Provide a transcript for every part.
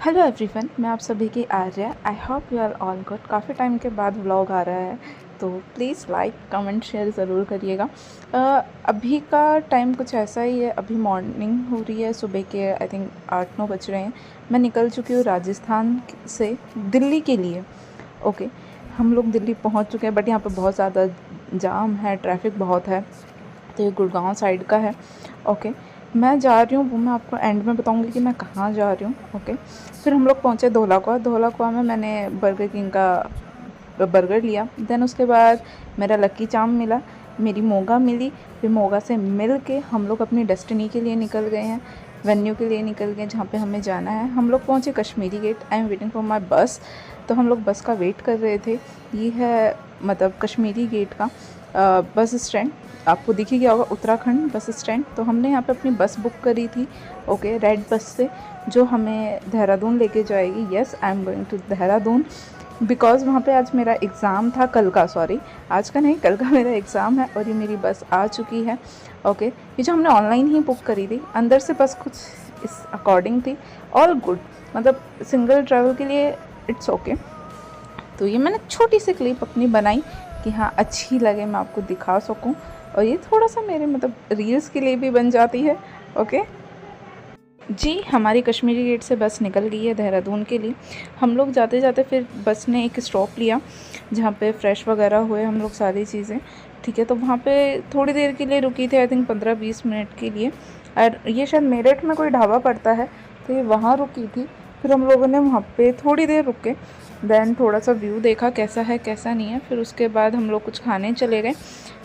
Hello everyone, मैं आप सभी की Arya. I hope you are all good. काफ़ी टाइम के बाद व्लॉग आ रहा है, तो प्लीज़ लाइक कमेंट शेयर ज़रूर करिएगा। अभी का टाइम कुछ ऐसा ही है। अभी मॉर्निंग हो रही है, सुबह के आई थिंक 8-9 बज रहे हैं। मैं निकल चुकी हूँ राजस्थान से दिल्ली के लिए। ओके, हम लोग दिल्ली पहुँच चुके हैं, बट यहाँ पे बहुत ज़्यादा जाम है, ट्रैफिक बहुत है। तो ये गुड़गांव साइड का है। ओके, मैं जा रही हूँ, वो मैं आपको एंड में बताऊँगी कि मैं कहाँ जा रही हूँ। ओके, फिर हम लोग पहुँचे धौला कुआं। धौला कुआं में मैंने बर्गर किंग का बर्गर लिया। देन उसके बाद मेरा लक्की चाम मिला, मेरी मोगा मिली। फिर मोगा से मिल के हम लोग अपनी डेस्टिनी के लिए निकल गए हैं, वेन्यू के लिए निकल गए जहाँ पे हमें जाना है। हम लोग पहुँचे Kashmiri gate. I am waiting for my bus. तो हम लोग बस का वेट कर रहे थे। ये है मतलब कश्मीरी गेट का बस स्टैंड, आपको दिख ही गया होगा, उत्तराखंड बस स्टैंड। तो हमने यहाँ पे अपनी बस बुक करी थी, ओके, रेड बस से, जो हमें देहरादून लेके जाएगी। Yes, I am going to Dehradun because वहाँ पे आज मेरा एग्ज़ाम था, कल का, सॉरी आज का नहीं, कल का मेरा एग्ज़ाम है। और ये मेरी बस आ चुकी है। ओके, ये जो हमने ऑनलाइन ही बुक करी थी, अंदर से बस कुछ इस अकॉर्डिंग थी। ऑल गुड, मतलब सिंगल ट्रैवल के लिए इट्स ओके। तो ये मैंने छोटी सी क्लिप अपनी बनाई कि हाँ अच्छी लगे, मैं आपको दिखा सकूं। और ये थोड़ा सा मेरे मतलब रील्स के लिए भी बन जाती है। ओके जी, हमारी कश्मीरी गेट से बस निकल गई है देहरादून के लिए। हम लोग जाते जाते फिर बस ने एक स्टॉप लिया जहाँ पे फ्रेश वगैरह हुए हम लोग, सारी चीज़ें ठीक है। तो वहाँ पे थोड़ी देर के लिए रुकी थी, आई थिंक 15-20 मिनट के लिए। और ये शायद मेरठ में कोई ढाबा पड़ता है, तो ये वहाँ रुकी थी। फिर हम लोगों ने वहाँ पे थोड़ी देर रुके, देन थोड़ा सा व्यू देखा कैसा है कैसा नहीं है। फिर उसके बाद हम लोग कुछ खाने चले गए।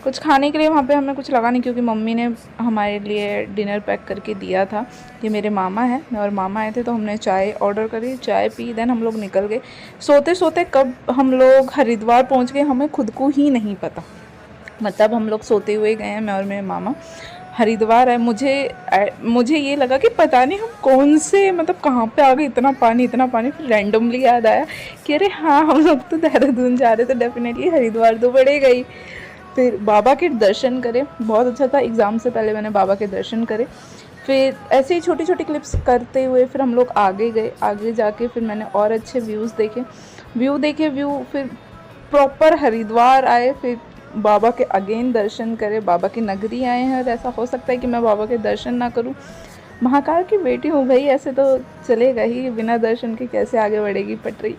कुछ खाने के लिए वहाँ पे हमें कुछ लगा नहीं, क्योंकि मम्मी ने हमारे लिए डिनर पैक करके दिया था। ये मेरे मामा हैं, मैं और मामा आए थे, तो हमने चाय ऑर्डर करी, चाय पी, देन हम लोग निकल गए। सोते सोते कब हम लोग हरिद्वार पहुँच गए हमें खुद को ही नहीं पता। मतलब हम लोग सोते हुए गए हैं, मैं और मेरे मामा। हरिद्वार है, मुझे ये लगा कि पता नहीं हम कौन से मतलब कहाँ पे आ गए, इतना पानी इतना पानी। फिर रैंडमली याद आया कि अरे हाँ, हम लोग तो देहरादून जा रहे थे, डेफिनेटली हरिद्वार तो पड़ेगा ही। फिर बाबा के दर्शन करे, बहुत अच्छा था। एग्ज़ाम से पहले मैंने बाबा के दर्शन करे। फिर ऐसे ही छोटी छोटी क्लिप्स करते हुए फिर हम लोग आगे गए। आगे जाके फिर मैंने और अच्छे व्यू फिर प्रॉपर हरिद्वार आए। फिर बाबा के अगेन दर्शन करे, बाबा की नगरी आए हैं। और ऐसा हो सकता है कि मैं बाबा के दर्शन ना करूं, महाकाल की बेटी हूँ भाई, ऐसे तो चलेगा ही, बिना दर्शन के कैसे आगे बढ़ेगी पटरी।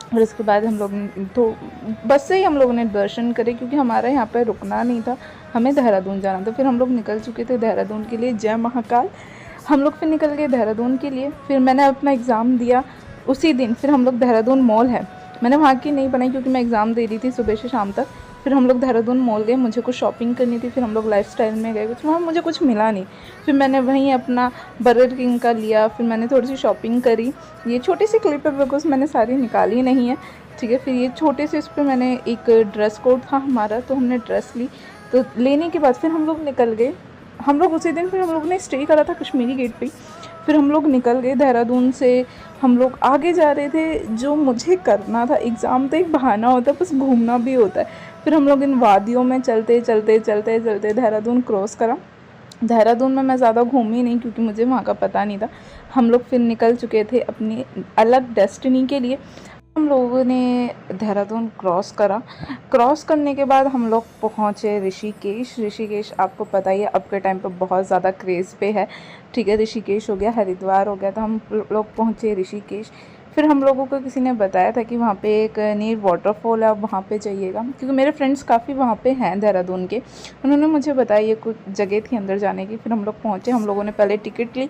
और उसके बाद हम लोग तो बस से ही हम लोगों ने दर्शन करे, क्योंकि हमारा यहाँ पर रुकना नहीं था, हमें देहरादून जाना था। फिर हम लोग निकल चुके थे देहरादून के लिए। जय महाकाल। हम लोग फिर निकल गए देहरादून के लिए। फिर मैंने अपना एग्ज़ाम दिया उसी दिन। फिर हम लोग देहरादून मॉल है, मैंने वहाँ की नहीं बनाई क्योंकि मैं एग्ज़ाम दे रही थी सुबह से शाम तक। फिर हम लोग देहरादून मॉल गए, मुझे कुछ शॉपिंग करनी थी। फिर हम लोग लाइफस्टाइल में गए, कुछ वहाँ मुझे कुछ मिला नहीं। फिर मैंने वहीं अपना बर्गर किंग का लिया। फिर मैंने थोड़ी सी शॉपिंग करी। ये छोटी सी क्लिप है बिकॉज मैंने सारी निकाली नहीं है, ठीक है। फिर ये छोटे से इस पर मैंने एक ड्रेस कोड था हमारा, तो हमने ड्रेस ली। तो लेने के बाद फिर हम लोग निकल गए। हम लोग उसी दिन फिर हम लोग ने स्टे करा था कश्मीरी गेट पे। फिर हम लोग निकल गए देहरादून से। हम लोग आगे जा रहे थे, जो मुझे करना था, एग्ज़ाम तो एक बहाना होता है, बस घूमना भी होता है। फिर हम लोग इन वादियों में चलते चलते चलते चलते देहरादून क्रॉस करा। देहरादून में मैं ज़्यादा घूमी नहीं क्योंकि मुझे वहाँ का पता नहीं था। हम लोग फिर निकल चुके थे अपनी अलग डेस्टिनी के लिए। हम लोगों ने देहरादून क्रॉस करा। क्रॉस करने के बाद हम लोग पहुँचे ऋषिकेश। ऋषिकेश आपको पता ही है अब के टाइम पे बहुत ज़्यादा क्रेज़ पे है, ठीक है। ऋषिकेश हो गया, हरिद्वार हो गया, तो हम लोग पहुँचे ऋषिकेश। फिर हम लोगों को किसी ने बताया था कि वहाँ पे एक नीर वाटरफॉल है, आप वहाँ पे जाइएगा, क्योंकि मेरे फ्रेंड्स काफ़ी वहाँ पे हैं देहरादून के, उन्होंने मुझे बताया ये कुछ जगह थी अंदर जाने की। फिर हम लोग पहुँचे। हम लोगों ने पहले टिकट ली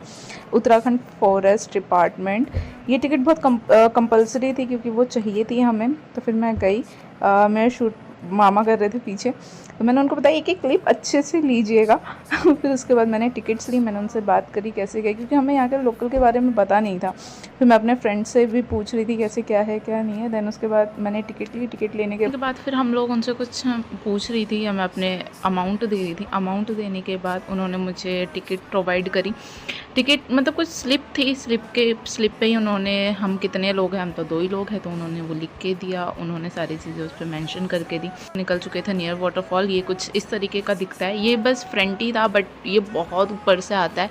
उत्तराखंड फॉरेस्ट डिपार्टमेंट। ये टिकट बहुत कंपलसरी थी क्योंकि वो चाहिए थी हमें। तो फिर मैं गई, मेरे शूट मामा कर रहे थे पीछे, तो मैंने उनको बताया एक क्लिप अच्छे से लीजिएगा। फिर उसके बाद मैंने टिकट्स ली, मैंने उनसे बात करी कैसे गए, क्योंकि हमें यहाँ के लोकल के बारे में पता नहीं था। फिर मैं अपने फ्रेंड से भी पूछ रही थी कैसे क्या है क्या नहीं है। देन उसके बाद मैंने टिकट ली। टिकट लेने के बाद फिर हम लोग उनसे कुछ पूछ रही थी या मैं अपने अमाउंट दे रही थी। अमाउंट देने के बाद उन्होंने मुझे टिकट प्रोवाइड करी। टिकट मतलब कुछ स्लिप थी, स्लिप पे ही उन्होंने, हम कितने लोग हैं, हम तो 2 ही लोग हैं, तो उन्होंने वो लिख के दिया। उन्होंने सारी चीज़ें उस पर मेंशन करके दी। थी। निकल चुके थे नियर वाटरफॉल। ये कुछ इस तरीके का दिखता है, ये बस फ्रंट ही था बट ये बहुत ऊपर से आता है।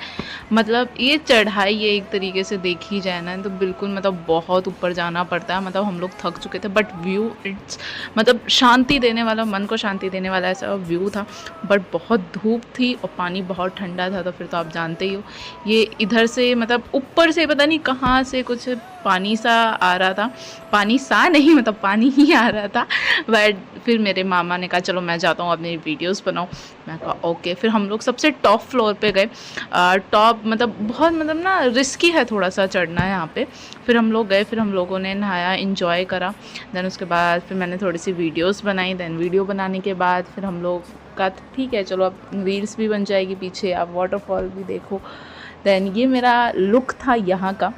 मतलब ये चढ़ाई ये एक तरीके से देखी जाए ना तो बिल्कुल मतलब बहुत ऊपर जाना पड़ता है। मतलब हम लोग थक चुके थे बट व्यू इट्स मतलब शांति देने वाला, मन को शांति देने वाला ऐसा व्यू था। बट बहुत धूप थी और पानी बहुत ठंडा था, तो फिर तो आप जानते ही हो। ये इधर से मतलब ऊपर से पता नहीं कहाँ से कुछ पानी सा आ रहा था, पानी सा नहीं मतलब पानी ही आ रहा था। बट फिर मेरे मामा ने कहा चलो मैं जाता हूँ अपनी वीडियोस बनाऊँ। मैं कहा ओके। फिर हम लोग सबसे टॉप फ्लोर पे गए। टॉप मतलब बहुत मतलब ना रिस्की है थोड़ा सा चढ़ना है यहाँ पे। फिर हम लोग गए, फिर हम लोगों ने नहाया, इन्जॉय करा। देन उसके बाद फिर मैंने थोड़ी सी वीडियोस बनाई। देन वीडियो बनाने के बाद फिर हम लोग का ठीक है चलो अब रील्स भी बन जाएगी पीछे, आप वाटरफॉल भी देखो। देन ये मेरा लुक था यहाँ का।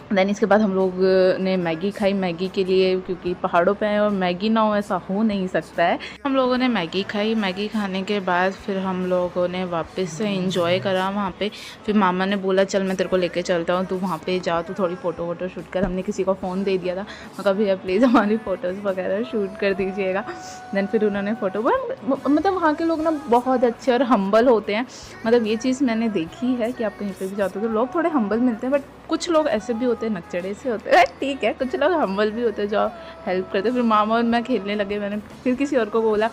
देन इसके बाद हम लोग ने मैगी खाई। मैगी के लिए क्योंकि पहाड़ों पे हैं और मैगी ना हो ऐसा हो नहीं सकता है। हम लोगों ने मैगी खाई। मैगी खाने के बाद फिर हम लोगों ने वापस से इंजॉय करा वहाँ पे। फिर मामा ने बोला चल मैं तेरे को लेके चलता हूँ, तू वहाँ पे जा, तू थोड़ी फ़ोटो वोटो शूट कर। हमने किसी को फ़ोन दे दिया था, मैं कहा भैया प्लीज़ हमारी फ़ोटोज़ वगैरह शूट कर दीजिएगा। देन फिर उन्होंने फ़ोटो मतलब वहाँ के लोग ना बहुत अच्छे और हम्बल होते हैं। मतलब ये चीज़ मैंने देखी है कि आप कहीं पर भी जाते हो तो लोग थोड़े हम्बल मिलते हैं, बट कुछ लोग ऐसे भी होते हैं, नकचड़े से होते हैं, ठीक है। कुछ लोग हम्बल भी होते हैं जो हेल्प करते हैं। फिर मामा और मैं खेलने लगे। मैंने फिर किसी और को बोला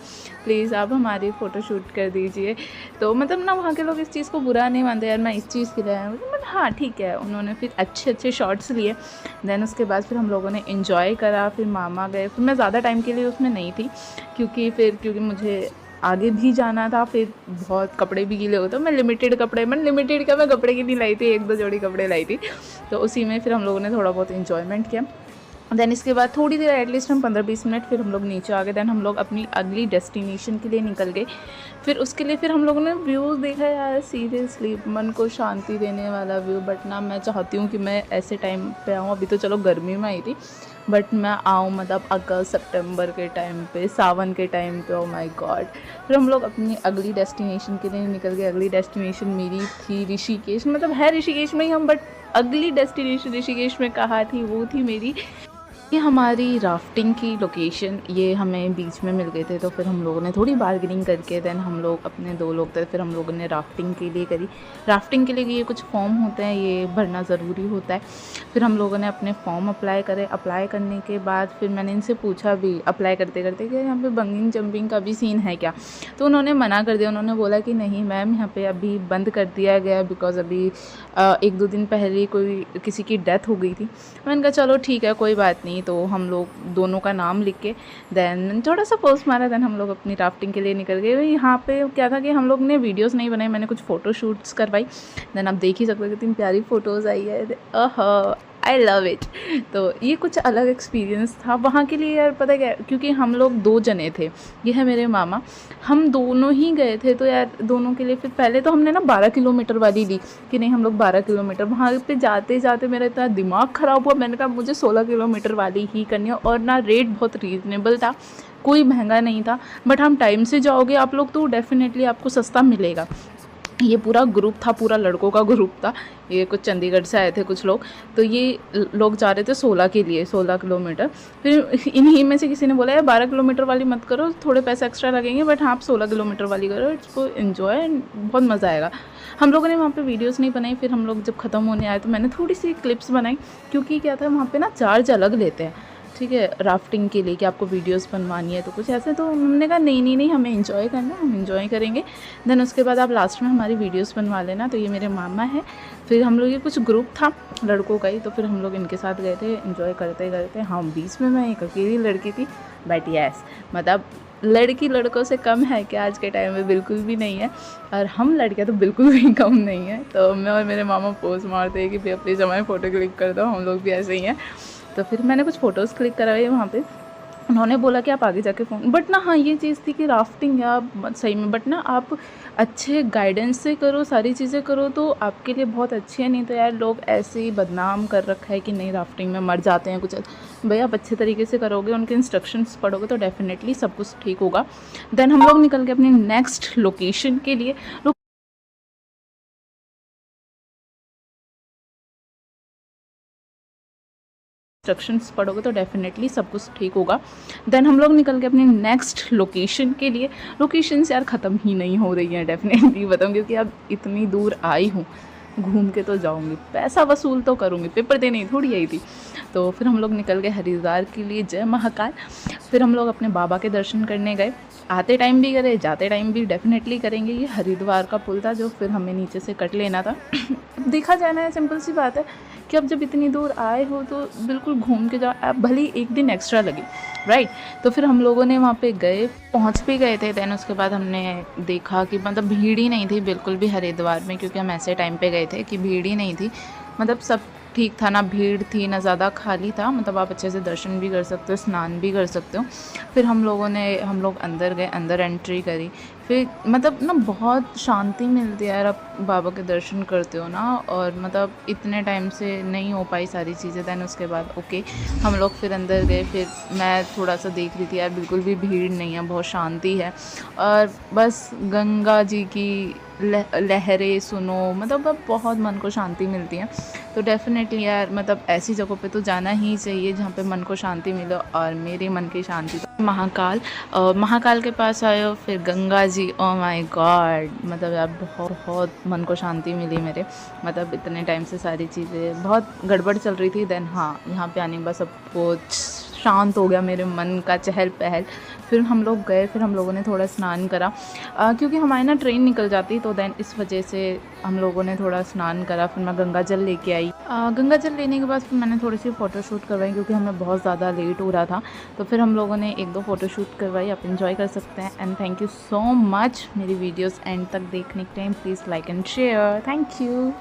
प्लीज़ आप हमारी फ़ोटो शूट कर दीजिए। तो मतलब ना वहाँ के लोग इस चीज़ को बुरा नहीं मानते, यार मैं इस चीज़ के लिए आया हूँ, मतलब हाँ ठीक है। उन्होंने फिर अच्छे अच्छे शॉट्स लिए। देन उसके बाद फिर हम लोगों ने इन्जॉय करा। फिर मामा गए। फिर मैं ज़्यादा टाइम के लिए उसमें नहीं थी क्योंकि मुझे आगे भी जाना था। फिर बहुत कपड़े भी गीले होते, मैं लिमिटेड का मैं कपड़े की नहीं लाई थी, 1-2 जोड़ी कपड़े लाई थी। तो उसी में फिर हम लोगों ने थोड़ा बहुत इन्जॉयमेंट किया। देन इसके बाद थोड़ी देर एटलीस्ट हम 15-20 मिनट फिर हम लोग नीचे आ गए। देन हम लोग अपनी अगली डेस्टिनेशन के लिए निकल गए। फिर उसके लिए फिर हम लोगों ने व्यूज़ देखा। यार सीरियसली मन को शांति देने वाला व्यू। बट ना मैं चाहती हूँ कि मैं ऐसे टाइम पे आऊँ। अभी तो चलो गर्मी में आई थी बट मैं आऊँ मतलब अगस्त सितंबर के टाइम पे, सावन के टाइम पे। Oh my God. फिर हम लोग अपनी अगली डेस्टिनेशन के लिए निकल गए। अगली डेस्टिनेशन मेरी थी ऋषिकेश। मतलब है ऋषिकेश में ही हम, बट अगली डेस्टिनेशन ऋषिकेश में कहाँ थी, वो थी मेरी ये हमारी राफ्टिंग की लोकेशन। ये हमें बीच में मिल गए थे, तो फिर हम लोगों ने थोड़ी बार्गेनिंग करके देन हम लोग अपने 2 लोग थे, फिर हम लोगों ने राफ्टिंग के लिए करी। राफ्टिंग के लिए ये कुछ फॉर्म होते हैं, ये भरना ज़रूरी होता है। फिर हम लोगों ने अपने फॉर्म अप्लाई करे। अप्लाई करने के बाद फिर मैंने इनसे पूछा भी अप्लाई करते करते कि यहाँ पे बंजिंग जंपिंग का भी सीन है क्या। तो उन्होंने मना कर दिया। उन्होंने बोला कि नहीं मैम यहाँ पे अभी बंद कर दिया गया बिकॉज़ अभी 1-2 दिन पहले कोई किसी की डेथ हो गई थी। मैंने कहा चलो ठीक है कोई बात नहीं। तो हम लोग दोनों का नाम लिख के देन थोड़ा सा पोस्ट मारा। देन हम लोग अपनी राफ्टिंग के लिए निकल गए। यहाँ पे क्या था कि हम लोग ने वीडियोस नहीं बनाई, मैंने कुछ फ़ोटो शूट्स करवाई। देन आप देख ही सकते हो कितनी प्यारी फ़ोटोज़ आई है। I love it. तो ये कुछ अलग एक्सपीरियंस था वहाँ के लिए। यार पता क्या, क्योंकि हम लोग 2 जने थे, ये है मेरे मामा, हम दोनों ही गए थे। तो यार दोनों के लिए फिर पहले तो हमने ना 12 किलोमीटर वाली ली कि नहीं हम लोग 12 किलोमीटर। वहाँ पे जाते जाते मेरा इतना दिमाग ख़राब हुआ, मैंने कहा मुझे 16 किलोमीटर वाली ही करनी है। और ना रेट बहुत रीज़नेबल था, कोई महंगा नहीं था। बट हम टाइम से जाओगे आप लोग तो डेफिनेटली आपको सस्ता मिलेगा। ये पूरा ग्रुप था, पूरा लड़कों का ग्रुप था। ये कुछ चंडीगढ़ से आए थे कुछ लोग। तो ये लोग जा रहे थे 16 के लिए, 16 किलोमीटर। फिर इन्हीं में से किसी ने बोला यार 12 किलोमीटर वाली मत करो, थोड़े पैसे एक्स्ट्रा लगेंगे, बट हाँ आप 16 किलोमीटर वाली करो, इसको इन्जॉय, बहुत मज़ा आएगा। हम लोगों ने वहाँ पे वीडियोस नहीं बनाई। फिर हम लोग जब ख़त्म होने आए तो मैंने थोड़ी सी क्लिप्स बनाई, क्योंकि क्या था वहाँ पे ना चार्ज अलग लेते हैं, ठीक है, राफ्टिंग के लिए कि आपको वीडियोस बनवानी है तो कुछ ऐसे। तो हमने कहा नहीं हमें एंजॉय करना है, हम एंजॉय करेंगे। देन उसके बाद आप लास्ट में हमारी वीडियोस बनवा लेना। तो ये मेरे मामा है। फिर हम लोग ये कुछ ग्रुप था लड़कों का ही, तो फिर हम लोग इनके साथ गए थे एंजॉय करते करते। हाँ बीच में मैं एक अकेली लड़की थी, बट यस मतलब लड़की लड़कों से कम है क्या आज के टाइम में, बिल्कुल भी नहीं है। और हम लड़कियां तो बिल्कुल भी कम नहीं है। तो मैं और मेरे मामा पोज मारते हैं कि भैया प्लीज़ हमारी फ़ोटो क्लिक कर दो, हम लोग भी ऐसे ही हैं। तो फिर मैंने कुछ फ़ोटोज़ क्लिक करवाई वहाँ पे। उन्होंने बोला कि आप आगे जाके फ़ोन, बट ना हाँ ये चीज़ थी कि राफ्टिंग या सही में, बट ना आप अच्छे गाइडेंस से करो, सारी चीज़ें करो तो आपके लिए बहुत अच्छी है। नहीं तो यार लोग ऐसे ही बदनाम कर रखा है कि नहीं राफ्टिंग में मर जाते हैं कुछ। भाई आप अच्छे तरीके से करोगे, उनके इंस्ट्रक्शंस पढ़ोगे तो डेफिनेटली सब कुछ ठीक होगा। देन हम लोग निकल के अपनी नेक्स्ट लोकेशन के लिए। इंस्ट्रक्शंस पढ़ोगे तो डेफिनेटली सब कुछ ठीक होगा। देन हम लोग निकल के अपनी नेक्स्ट लोकेशन के लिए। लोकेशंस यार ख़त्म ही नहीं हो रही हैं, डेफिनेटली बताऊँ, क्योंकि अब इतनी दूर आई हूँ, घूम के तो जाऊँगी, पैसा वसूल तो करूँगी, पेपर देने ही थोड़ी आई थी। तो फिर हम लोग निकल गए हरिद्वार के लिए, जय महाकाल। फिर हम लोग अपने बाबा के दर्शन करने गए, आते टाइम भी करे, जाते टाइम भी डेफिनेटली करेंगे। ये हरिद्वार का पुल था जो फिर हमें नीचे से कट लेना था। देखा जाए ना, सिंपल सी बात है कि अब जब इतनी दूर आए हो तो बिल्कुल घूम के जाओ, अब भले ही एक दिन एक्स्ट्रा लगे, राइट। तो फिर हम लोगों ने वहाँ पे गए, पहुँच भी गए थे। देन उसके बाद हमने देखा कि मतलब भीड़ ही नहीं थी बिल्कुल भी हरिद्वार में, क्योंकि हम ऐसे टाइम पे गए थे कि भीड़ ही नहीं थी। मतलब सब ठीक था, ना भीड़ थी ना ज़्यादा खाली था, मतलब आप अच्छे से दर्शन भी कर सकते हो, स्नान भी कर सकते हो। फिर हम लोग अंदर गए, अंदर एंट्री करी। फिर मतलब ना बहुत शांति मिलती है यार, आप बाबा के दर्शन करते हो ना, और मतलब इतने टाइम से नहीं हो पाई सारी चीज़ें। दैन उसके बाद ओके हम लोग फिर अंदर गए। फिर मैं थोड़ा सा देख रही थी यार, बिल्कुल भी भीड़ नहीं है, बहुत शांति है, और बस गंगा जी की लहरें सुनो, मतलब अब बहुत मन को शांति मिलती है। तो डेफ़िनेटली यार मतलब ऐसी जगहों पे तो जाना ही चाहिए जहाँ पे मन को शांति मिले, और मेरे मन की शांति तो महाकाल के पास आए हो, फिर Ganga ji, oh my God, मतलब यार बहुत बहुत मन को शांति मिली मेरे। मतलब इतने टाइम से सारी चीज़ें बहुत गड़बड़ चल रही थी, देन हाँ यहाँ पे आने के बाद सब कुछ शांत हो गया, मेरे मन का चहल पहल। फिर हम लोग गए, फिर हम लोगों ने थोड़ा स्नान करा, क्योंकि हमारी ना ट्रेन निकल जाती, तो देन इस वजह से हम लोगों ने थोड़ा स्नान करा। फिर मैं गंगा जल लेके आई। गंगा जल लेने के बाद फिर मैंने थोड़ी सी फ़ोटोशूट करवाई, क्योंकि हमें बहुत ज़्यादा लेट हो रहा था। तो फिर हम लोगों ने 1-2 फ़ोटोशूट करवाई, आप इन्जॉय कर सकते हैं। And thank you so much मेरी वीडियोज़ एंड तक देखने के time. Please like and share, thank you.